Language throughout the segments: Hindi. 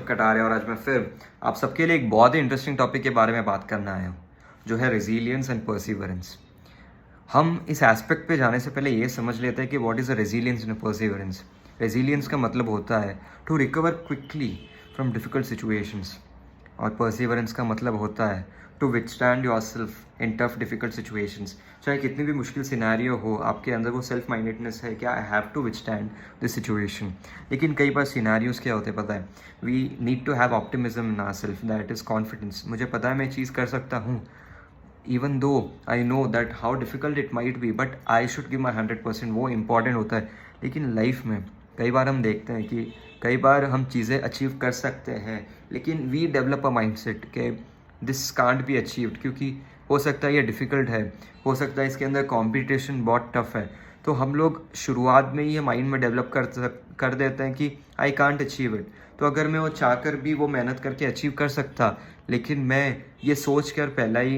ऋषभ कटारिया और आज मैं फिर आप सबके लिए एक बहुत ही इंटरेस्टिंग टॉपिक के बारे में बात करना आया हूँ, जो है रेजिलियंस एंड परसिवरेंस। हम इस एस्पेक्ट पे जाने से पहले ये समझ लेते हैं कि what is a resilience and perseverance. Resilience का मतलब होता है to recover quickly from difficult situations, और परसिवरेंस का मतलब होता है to withstand yourself in tough difficult situations. चाहे कितनी भी मुश्किल सिनेरियो हो, आपके अंदर वो सेल्फ माइंडेडनेस है कि I have to withstand this situation. लेकिन कई बार सिनेरियोज क्या होते हैं पता है, we need to have optimism in ourselves, that is confidence. मुझे पता है मैं चीज़ कर सकता हूँ, even though I know that how difficult it might be, but I should give my 100%। वो इम्पॉर्टेंट होता है। लेकिन लाइफ में कई बार हम देखते हैं कि कई बार हम चीज़ें अचीव कर सकते हैं, लेकिन वी डेवलप अ माइंडसेट के दिस कांट बी अचीव्ड, क्योंकि हो सकता है ये डिफ़िकल्ट है, हो सकता है इसके अंदर कंपटीशन बहुत टफ है। तो हम लोग शुरुआत में ही ये माइंड में डेवलप कर देते हैं कि आई कांट अचीव इट। तो अगर मैं वो चाहकर भी वो मेहनत करके अचीव कर सकता, लेकिन मैं ये सोच कर पहला ही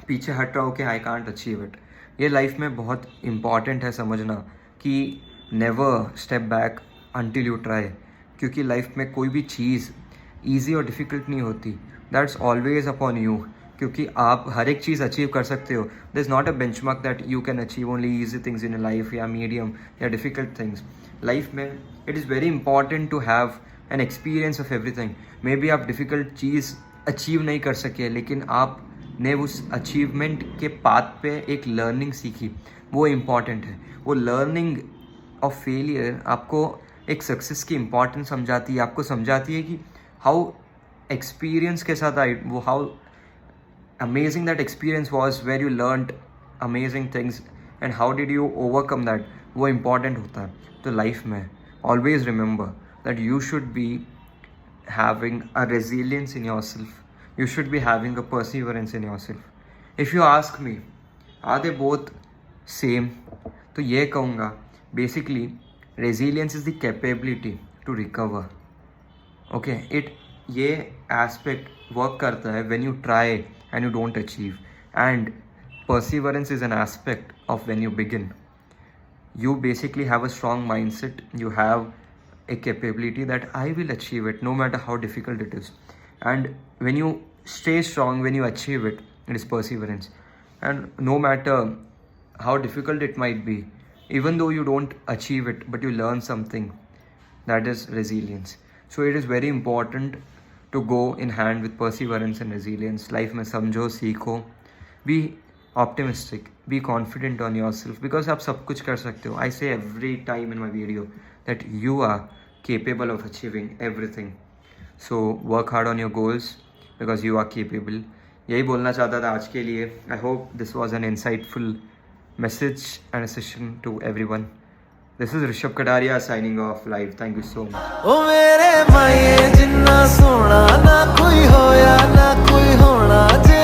पीछे हट रहा हूँ कि आई कांट अचीव इट। ये लाइफ में बहुत इम्पॉर्टेंट है समझना कि never step back until you try, क्योंकि लाइफ में कोई भी चीज़ ईजी और डिफ़िकल्ट नहीं होती, दैट्स ऑलवेज अपॉन यू। क्योंकि आप हर एक चीज़ अचीव कर सकते हो। There is not a benchmark that you can achieve only easy things in life या मीडियम या डिफ़िकल्ट थिंग्स। लाइफ में it is very important to have an experience of everything. Maybe आप डिफ़िकल्ट चीज़ अचीव नहीं कर सके, लेकिन आपने उस अचीवमेंट के पाथ पे एक लर्निंग सीखी, वो इम्पॉर्टेंट है। वो लर्निंग ऑफ फेलियर आपको एक सक्सेस की इम्पॉर्टेंस समझाती है, आपको समझाती है कि हाउ एक्सपीरियंस के साथ आई वो how amazing that experience was where you learned amazing things and how did you overcome that. वो इम्पॉर्टेंट होता है। तो लाइफ में always remember that you should be having a resilience in yourself, you should be having a perseverance in yourself. If you ask me, are they both same? तो ये कहूँगा basically resilience is the capability to recover. Okay, ये aspect work करता है when you try and you don't achieve, and perseverance is an aspect of when you begin. You basically have a strong mindset, you have a capability that I will achieve it no matter how difficult it is. And when you stay strong, when you achieve it, it is perseverance. And no matter how difficult it might be, even though you don't achieve it but you learn something, that is resilience. So it is very important to go in hand with perseverance and resilience. Life में समझो, सीखो, be optimistic, be confident on yourself, because आप सब कुछ कर सकते हो. I say every time in my video that you are capable of achieving everything. So work hard on your goals because you are capable. यही बोलना चाहता था आज के लिए. I hope this was an insightful message and a session to everyone. This is Rishabh Kataria signing off live. Thank you so much. ओ मेरे माये जिन्ना सोना ना कोई होया ना कोई होना जे